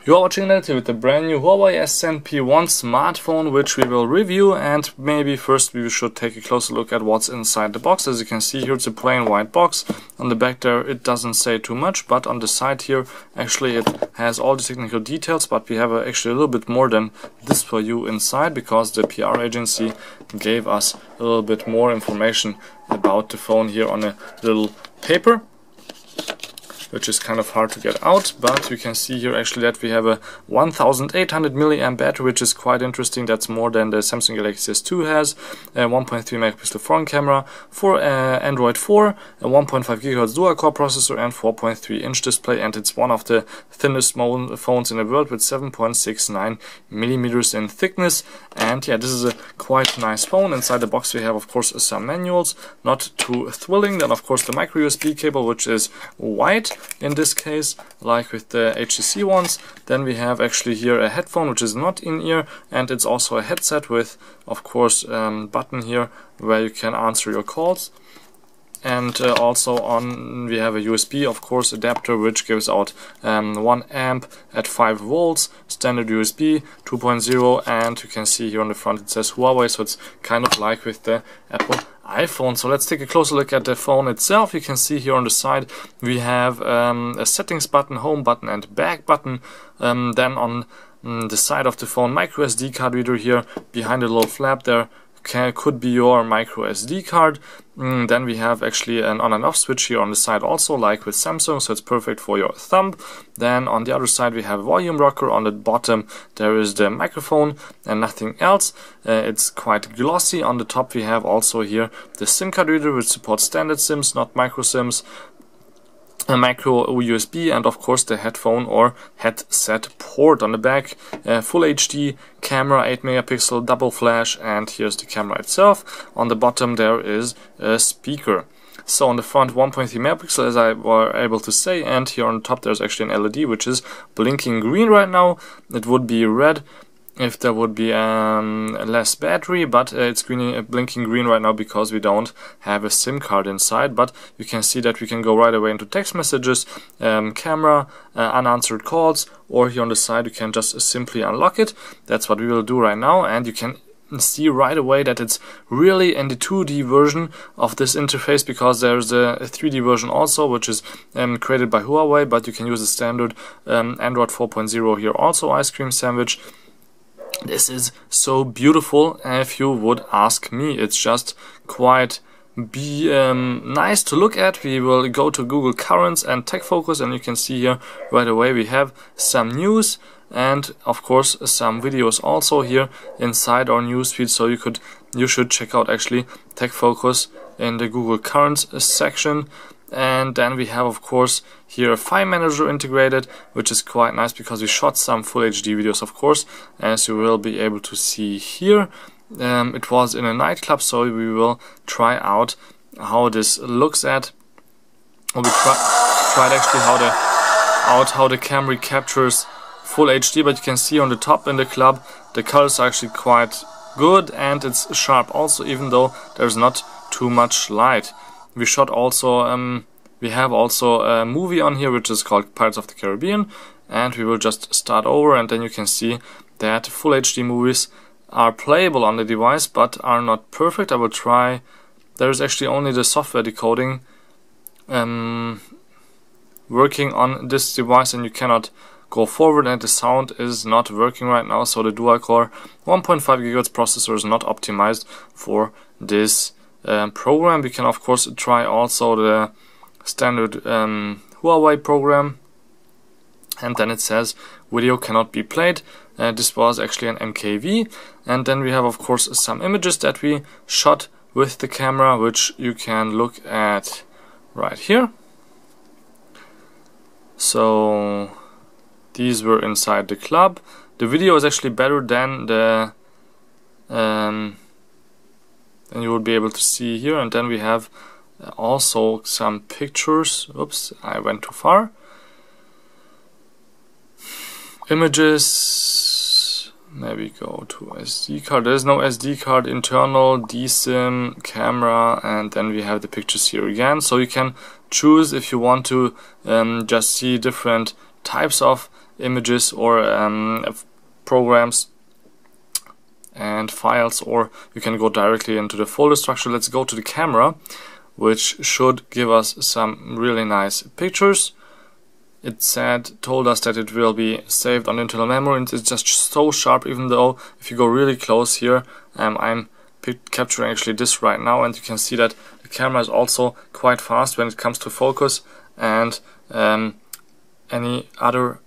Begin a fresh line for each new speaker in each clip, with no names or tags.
You are watching Neti with the brand new Huawei S10P1 smartphone, which we will review, and maybe first we should take a closer look at what's inside the box. As you can see here, it's a plain white box. On the back there it doesn't say too much, but on the side here actually it has all the technical details, but we have actually a little bit more than this for you inside, because the PR agency gave us a little bit more information about the phone here on a little paper, which is kind of hard to get out, but you can see here actually that we have a 1800 mAh battery, which is quite interesting. That's more than the Samsung Galaxy S2 has. 1.3 megapixel front camera, for Android 4, a 1.5 GHz dual-core processor, and 4.3-inch display, and it's one of the thinnest phones in the world with 7.69 millimeters in thickness. And yeah, this is a quite nice phone. Inside the box we have of course some manuals, not too thrilling. Then of course the micro USB cable, which is white in this case, like with the HTC ones. Then we have actually here a headphone, which is not in ear, and it's also a headset with of course button here where you can answer your calls. And also on we have a USB of course adapter, which gives out 1 amp at 5 volts, standard USB 2.0, and you can see here on the front it says Huawei, so it's kind of like with the Apple iPhone. So let's take a closer look at the phone itself. You can see here on the side we have a settings button, home button, and back button. Then on the side of the phone, micro SD card reader here behind the little flap there. Could be your micro SD card. Then we have actually an on and off switch here on the side also, like with Samsung, so it's perfect for your thumb. Then on the other side we have a volume rocker. On the bottom there is the microphone and nothing else. It's quite glossy. On the top we have also here the SIM card reader, which supports standard SIMs, not micro SIMs, a micro USB, and of course the headphone or headset port. On the back, full HD camera, 8 megapixel double flash, and here's the camera itself. On the bottom there is a speaker. So on the front 1.3 megapixel, as I were able to say, and here on the top there's actually an LED which is blinking green right now. It would be red if there would be less battery, but it's blinking green right now because we don't have a SIM card inside. But you can see that we can go right away into text messages, camera, unanswered calls, or here on the side you can just simply unlock it. That's what we will do right now, and you can see right away that it's really in the 2D version of this interface, because there's a 3D version also, which is created by Huawei, but you can use the standard Android 4.0 here also, ice cream sandwich. This is so beautiful, if you would ask me. It's just quite nice to look at. We will go to Google Currents and Tech Focus, and you can see here right away we have some news and of course some videos also here inside our newsfeed. So you should check out actually Tech Focus in the Google Currents section. And then we have of course here a file manager integrated, which is quite nice because we shot some full HD videos of course, as you will be able to see here. It was in a nightclub, so we will try out how this looks at. We tried actually how the camera captures full HD, but you can see on the top in the club the colors are actually quite good, and it's sharp also, even though there's not too much light. We shot also, we have also a movie on here which is called Pirates of the Caribbean, and we will just start over, and then you can see that full HD movies are playable on the device but are not perfect. I will try. There is actually only the software decoding working on this device, and you cannot go forward, and the sound is not working right now, so the dual-core 1.5 GHz processor is not optimized for this program. We can of course try also the standard Huawei program, and then it says video cannot be played. This was actually an MKV, and then we have of course some images that we shot with the camera, which you can look at right here. So these were inside the club. The video is actually better than the and you will be able to see here. And then we have also some pictures. Oops, I went too far. Images, maybe go to SD card. There is no SD card, internal, DSIM, camera, and then we have the pictures here again. So you can choose if you want to just see different types of images or programs and files, or you can go directly into the folder structure. Let's go to the camera, which should give us some really nice pictures. It told us that it will be saved on internal memory, and it's just so sharp, even though if you go really close here, I'm capturing actually this right now, and you can see that the camera is also quite fast when it comes to focus and any other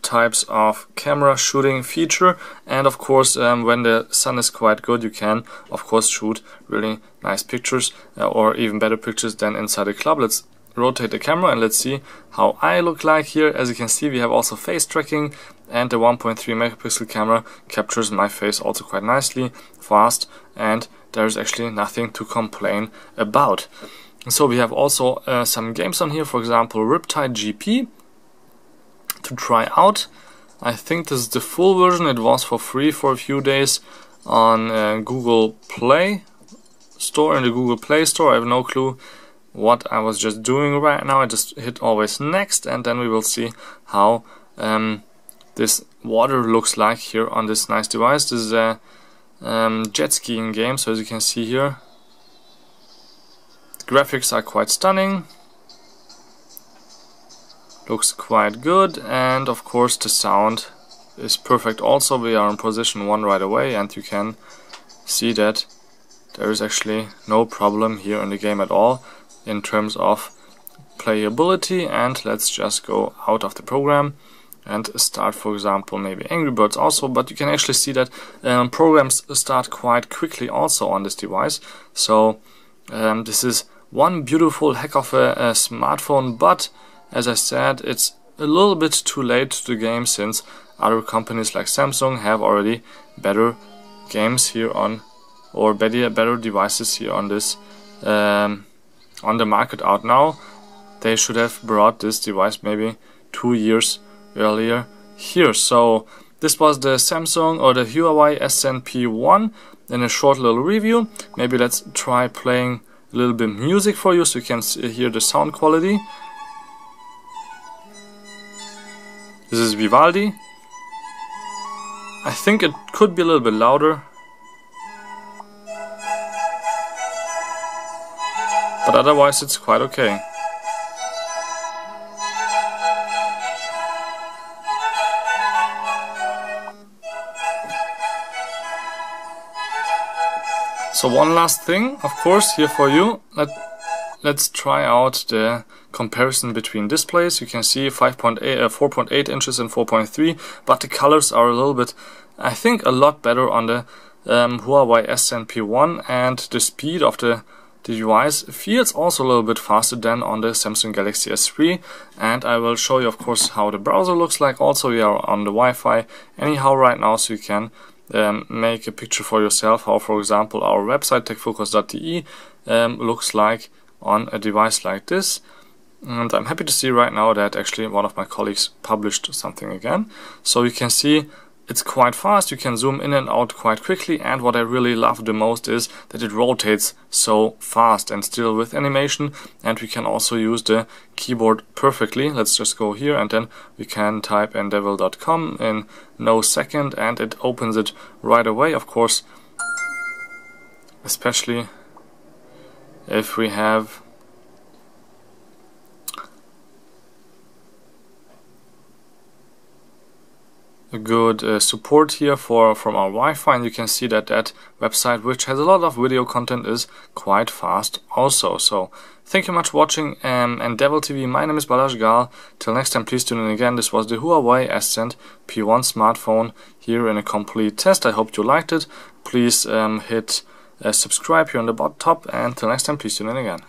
types of camera shooting feature. And of course, when the sun is quite good, you can of course shoot really nice pictures or even better pictures than inside the club. Let's rotate the camera and let's see how I look like here. As you can see, we have also face tracking, and the 1.3 megapixel camera captures my face also quite nicely, fast, and there's actually nothing to complain about. So we have also some games on here, for example Riptide GP to try out. I think this is the full version. It was for free for a few days on Google Play Store, in the Google Play Store. I have no clue what I was just doing right now. I just hit always next, and then we will see how this water looks like here on this nice device. This is a jet skiing game, so as you can see here, the graphics are quite stunning, looks quite good, and of course the sound is perfect also. We are in position 1 right away, and you can see that there is actually no problem here in the game at all in terms of playability. And let's just go out of the program and start, for example, maybe Angry Birds also, but you can actually see that programs start quite quickly also on this device. So this is one beautiful heck of a smartphone, but as I said, it's a little bit too late to the game, since other companies like Samsung have already better games here on, or better devices here on this on the market out now. They should have brought this device maybe 2 years earlier here. So this was the Samsung or the Huawei SNP1 in a short little review. Maybe let's try playing a little bit music for you so you can hear the sound quality. This is Vivaldi. I think it could be a little bit louder, but otherwise it's quite okay. So one last thing, of course, here for you. Let's try out the comparison between displays. You can see 4.8 inches and 4.3, but the colors are a little bit, I think, a lot better on the Huawei SNP1, and the speed of the device feels also a little bit faster than on the Samsung Galaxy S3. And I will show you, of course, how the browser looks like. Also, we are on the Wi-Fi anyhow right now, so you can make a picture for yourself how, for example, our website techfocus.de looks like on a device like this. And I'm happy to see right now that actually one of my colleagues published something again. So you can see it's quite fast, you can zoom in and out quite quickly, and what I really love the most is that it rotates so fast and still with animation, and we can also use the keyboard perfectly. Let's just go here, and then we can type endeavor.com in no second, and it opens it right away. Of course, especially if we have a good support here from our Wi-Fi, and you can see that that website, which has a lot of video content, is quite fast also. So thank you much for watching Endeavor TV. My name is Balazs Gal. Till next time, please tune in again. This was the Huawei Ascend P1 smartphone here in a complete test. I hope you liked it. Please hit subscribe here on the top, and till next time, please tune in again.